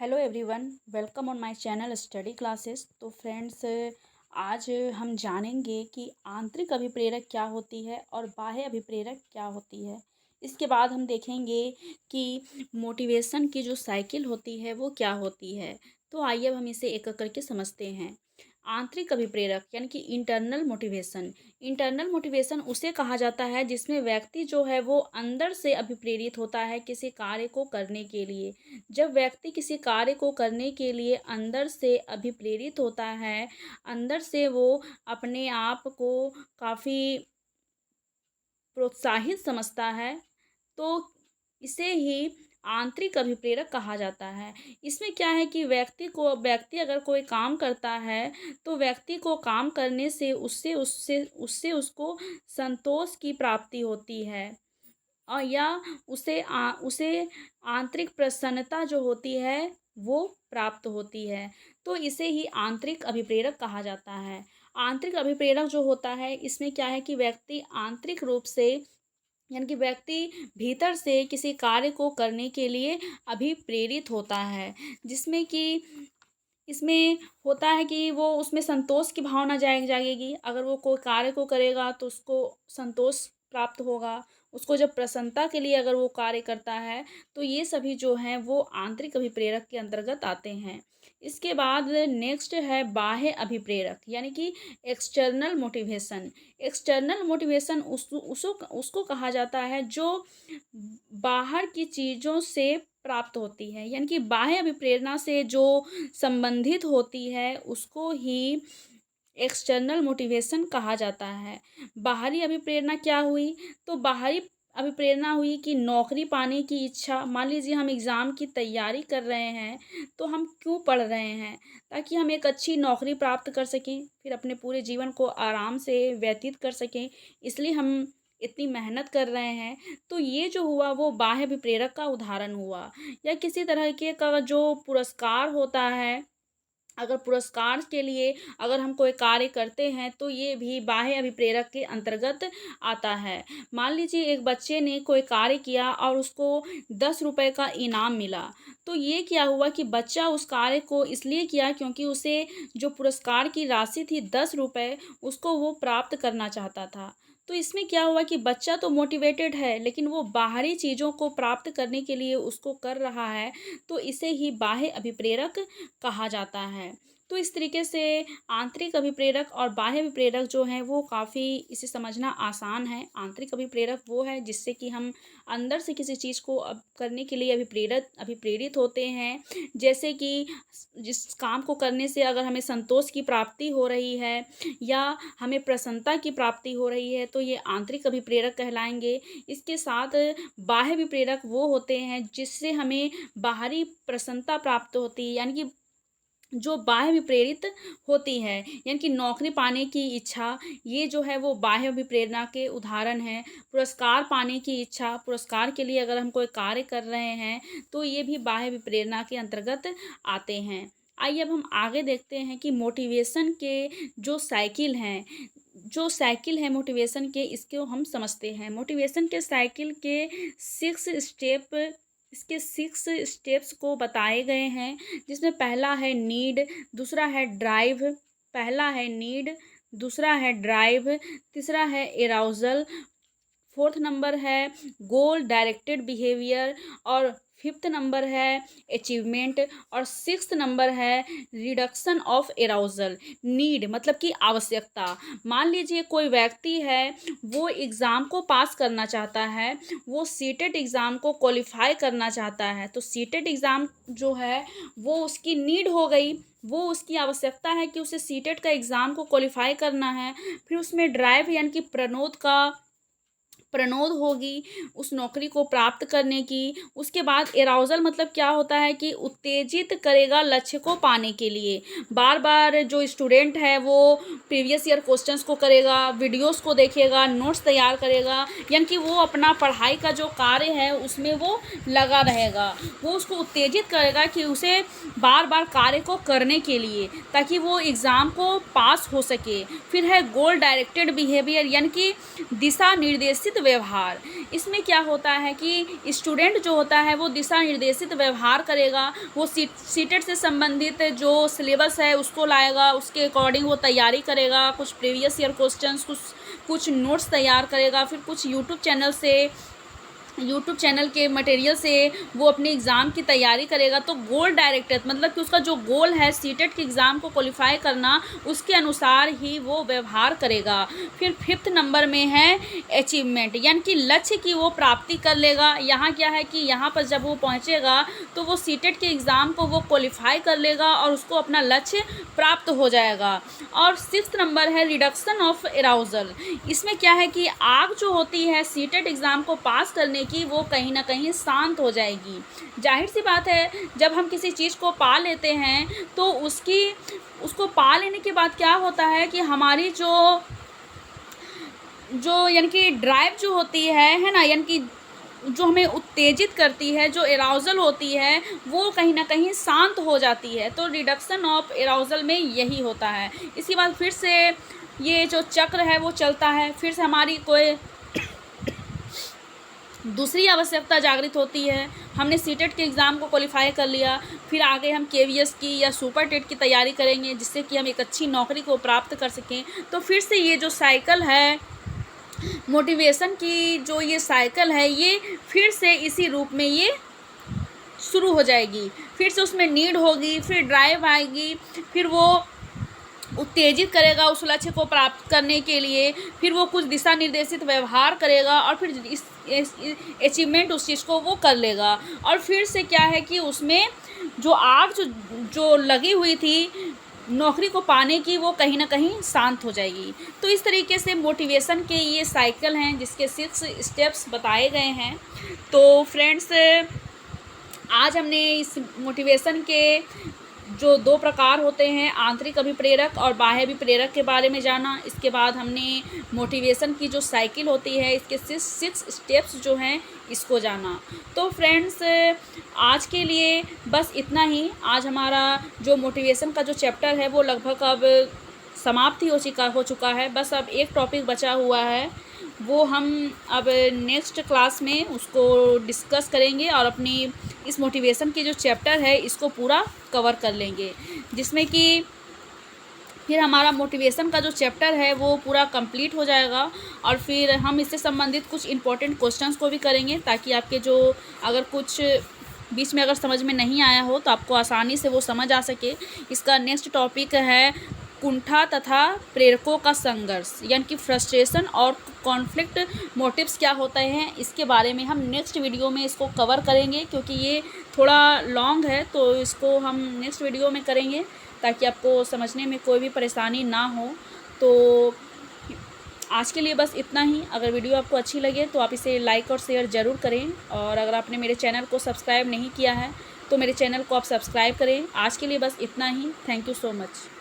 Hello everyone, welcome on my channel study classes. तो friends, आज हम जानेंगे कि आंतरिक अभिप्रेरक क्या होती है और बाह्य अभिप्रेरक क्या होती है। इसके बाद हम देखेंगे कि मोटिवेशन की जो साइकिल होती है वो क्या होती है। तो आइए अब हम इसे एक एक करके समझते हैं। आंतरिक अभिप्रेरक यानी कि इंटरनल मोटिवेशन उसे कहा जाता है जिसमें व्यक्ति जो है वो अंदर से अभिप्रेरित होता है किसी कार्य को करने के लिए। जब व्यक्ति किसी कार्य को करने के लिए अंदर से अभिप्रेरित होता है, अंदर से वो अपने आप को काफ़ी प्रोत्साहित समझता है, तो इसे ही आंतरिक अभिप्रेरक कहा जाता है। इसमें क्या है कि व्यक्ति अगर कोई काम करता है, तो व्यक्ति को काम करने से उससे उससे उससे उसको संतोष की प्राप्ति होती है। या उसे आंतरिक प्रसन्नता जो होती है वो प्राप्त होती है। तो इसे ही आंतरिक अभिप्रेरक कहा जाता है। आंतरिक अभिप्रेरक जो होता है, इसमें क्या है कि व्यक्ति आंतरिक रूप से यानी कि व्यक्ति भीतर से किसी कार्य को करने के लिए अभिप्रेरित होता है, जिसमें कि इसमें होता है कि वो उसमें संतोष की भावना जागेगी। अगर वो कोई कार्य को करेगा तो उसको संतोष प्राप्त होगा। उसको जब प्रसन्नता के लिए अगर वो कार्य करता है, तो ये सभी जो हैं वो आंतरिक अभिप्रेरक के अंतर्गत आते हैं। इसके बाद नेक्स्ट है बाह्य अभिप्रेरक यानी कि एक्सटर्नल मोटिवेशन। एक्सटर्नल मोटिवेशन उसको कहा जाता है जो बाहर की चीज़ों से प्राप्त होती है, यानी कि बाह्य अभिप्रेरणा से जो संबंधित होती है उसको ही एक्सटर्नल मोटिवेशन कहा जाता है। बाहरी अभिप्रेरणा क्या हुई? तो बाहरी अभिप्रेरणा हुई कि नौकरी पाने की इच्छा। मान लीजिए हम एग्ज़ाम की तैयारी कर रहे हैं, तो हम क्यों पढ़ रहे हैं? ताकि हम एक अच्छी नौकरी प्राप्त कर सकें, फिर अपने पूरे जीवन को आराम से व्यतीत कर सकें, इसलिए हम इतनी मेहनत कर रहे हैं। तो ये जो हुआ वो बाह्य अभिप्रेरक का उदाहरण हुआ। या किसी तरह के का जो पुरस्कार होता है, अगर पुरस्कार के लिए अगर हम कोई कार्य करते हैं, तो ये भी बाह्य अभिप्रेरक के अंतर्गत आता है। मान लीजिए एक बच्चे ने कोई कार्य किया और उसको 10 रुपये का इनाम मिला। तो ये क्या हुआ कि बच्चा उस कार्य को इसलिए किया क्योंकि उसे जो पुरस्कार की राशि थी 10 रुपये, उसको वो प्राप्त करना चाहता था। तो इसमें क्या हुआ कि बच्चा तो मोटिवेटेड है, लेकिन वो बाहरी चीज़ों को प्राप्त करने के लिए उसको कर रहा है। तो इसे ही बाह्य अभिप्रेरक कहा जाता है। तो इस तरीके से आंतरिक अभिप्रेरक और बाह्य अभिप्रेरक जो हैं वो काफ़ी इसे समझना आसान है। आंतरिक अभिप्रेरक वो है जिससे कि हम अंदर से किसी चीज़ को अब करने के लिए अभिप्रेरित होते हैं। जैसे कि जिस काम को करने से अगर हमें संतोष की प्राप्ति हो रही है या हमें प्रसन्नता की प्राप्ति हो रही है, तो ये आंतरिक अभिप्रेरक कहलाएंगे। इसके साथ बाह्य अभिप्रेरक वो होते हैं जिससे हमें बाहरी प्रसन्नता प्राप्त होती है, यानी कि जो बाह्य विप्रेरित होती है, यानी कि नौकरी पाने की इच्छा, ये जो है वो बाह्य अभिप्रेरणा के उदाहरण हैं। पुरस्कार पाने की इच्छा, पुरस्कार के लिए अगर हम कोई कार्य कर रहे हैं, तो ये भी बाह्य अभिप्रेरणा के अंतर्गत आते हैं। आइए अब हम आगे देखते हैं कि मोटिवेशन के जो साइकिल है मोटिवेशन के, इसको हम समझते हैं। मोटिवेशन के साइकिल के 6 स्टेप्स को बताए गए हैं, जिसमें पहला है नीड, दूसरा है ड्राइव, तीसरा है एराउजल, फोर्थ नंबर है गोल डायरेक्टेड बिहेवियर, और फिफ्थ नंबर है अचीवमेंट, और सिक्स्थ नंबर है रिडक्शन ऑफ एराउजल। नीड मतलब कि आवश्यकता। मान लीजिए कोई व्यक्ति है, वो एग्ज़ाम को पास करना चाहता है, वो सीटेट एग्ज़ाम को क्वालिफाई करना चाहता है। तो सीटेट एग्ज़ाम जो है वो उसकी नीड हो गई, वो उसकी आवश्यकता है कि उसे सीटेट का एग्ज़ाम को क्वालिफाई करना है। फिर उसमें ड्राइव यानी कि प्रणोद होगी उस नौकरी को प्राप्त करने की। उसके बाद एराउजल मतलब क्या होता है कि उत्तेजित करेगा लक्ष्य को पाने के लिए। बार बार जो स्टूडेंट है वो प्रीवियस ईयर क्वेश्चंस को करेगा, वीडियोस को देखेगा, नोट्स तैयार करेगा, यानी कि वो अपना पढ़ाई का जो कार्य है उसमें वो लगा रहेगा। वो उसको उत्तेजित करेगा कि उसे बार बार कार्य को करने के लिए, ताकि वो एग्ज़ाम को पास हो सके। फिर है गोल डायरेक्टेड बिहेवियर, यानी कि दिशा निर्देशित व्यवहार। इसमें क्या होता है कि स्टूडेंट जो होता है वो दिशा निर्देशित व्यवहार करेगा, वो सीटेट से संबंधित जो सिलेबस है उसको लाएगा, उसके अकॉर्डिंग वो तैयारी करेगा, कुछ प्रीवियस ईयर क्वेश्चंस, कुछ नोट्स तैयार करेगा, फिर कुछ यूट्यूब चैनल के मटेरियल से वो अपने एग्ज़ाम की तैयारी करेगा। तो गोल डायरेक्टेड मतलब कि उसका जो गोल है सीटेट के एग्ज़ाम को क्वालिफाई करना, उसके अनुसार ही वो व्यवहार करेगा। फिर 5th नंबर में है अचीवमेंट, यानी कि लक्ष्य की वो प्राप्ति कर लेगा। यहाँ क्या है कि यहाँ पर जब वो पहुँचेगा तो वो सीटेट के एग्ज़ाम को वो क्वालिफाई कर लेगा और उसको अपना लक्ष्य प्राप्त हो जाएगा। और 6th नंबर है रिडक्शन ऑफ एराउजल। इसमें क्या है कि आग जो होती है सीटेट एग्ज़ाम को पास करने की, वो कहीं ना कहीं शांत हो जाएगी। जाहिर सी बात है, जब हम किसी चीज़ को पा लेते हैं तो उसको पा लेने के बाद क्या होता है कि हमारी जो यानी कि ड्राइव जो होती है ना, यानी कि जो हमें उत्तेजित करती है, जो एराउजल होती है, वो कहीं ना कहीं शांत हो जाती है। तो रिडक्शन ऑफ एराउजल में यही होता है। इसके बाद फिर से ये जो चक्र है वो चलता है, फिर से हमारी कोई दूसरी आवश्यकता जागृत होती है। हमने सीटेट के एग्ज़ाम को क्वालिफाई कर लिया, फिर आगे हम केवीएस की या सुपर टेट की तैयारी करेंगे जिससे कि हम एक अच्छी नौकरी को प्राप्त कर सकें। तो फिर से ये जो साइकिल है मोटिवेशन की, जो ये साइकिल है, ये फिर से इसी रूप में ये शुरू हो जाएगी। फिर से उसमें नीड होगी, फिर ड्राइव आएगी, फिर वो उत्तेजित करेगा उस लक्ष्य को प्राप्त करने के लिए, फिर वो कुछ दिशा निर्देशित व्यवहार करेगा और फिर इस अचीवमेंट उस चीज़ को वो कर लेगा। और फिर से क्या है कि उसमें जो आग जो लगी हुई थी नौकरी को पाने की, वो कहीं ना कहीं शांत हो जाएगी। तो इस तरीके से मोटिवेशन के ये साइकिल हैं जिसके 6 स्टेप्स बताए गए हैं। तो फ्रेंड्स, आज हमने इस मोटिवेशन के जो 2 प्रकार होते हैं, आंतरिक अभिप्रेरक और बाह्य अभिप्रेरक के बारे में जाना। इसके बाद हमने मोटिवेशन की जो साइकिल होती है, इसके 6 स्टेप्स जो हैं इसको जाना। तो फ्रेंड्स, आज के लिए बस इतना ही। आज हमारा जो मोटिवेशन का जो चैप्टर है वो लगभग अब समाप्ति हो चुका है। बस अब एक टॉपिक बचा हुआ है, वो हम अब नेक्स्ट क्लास में उसको डिस्कस करेंगे और अपनी इस मोटिवेशन की जो चैप्टर है इसको पूरा कवर कर लेंगे, जिसमें कि फिर हमारा मोटिवेशन का जो चैप्टर है वो पूरा कंप्लीट हो जाएगा। और फिर हम इससे संबंधित कुछ इम्पोर्टेंट क्वेश्चंस को भी करेंगे, ताकि आपके जो अगर कुछ बीच में अगर समझ में नहीं आया हो तो आपको आसानी से वो समझ आ सके। इसका नेक्स्ट टॉपिक है कुंठा तथा प्रेरकों का संघर्ष, यानी कि फ्रस्ट्रेशन और कॉन्फ्लिक्ट मोटिव्स क्या होते हैं, इसके बारे में हम नेक्स्ट वीडियो में इसको कवर करेंगे। क्योंकि ये थोड़ा लॉन्ग है तो इसको हम नेक्स्ट वीडियो में करेंगे ताकि आपको समझने में कोई भी परेशानी ना हो। तो आज के लिए बस इतना ही। अगर वीडियो आपको अच्छी लगे तो आप इसे लाइक और शेयर ज़रूर करें, और अगर आपने मेरे चैनल को सब्सक्राइब नहीं किया है तो मेरे चैनल को आप सब्सक्राइब करें। आज के लिए बस इतना ही। Thank you so much.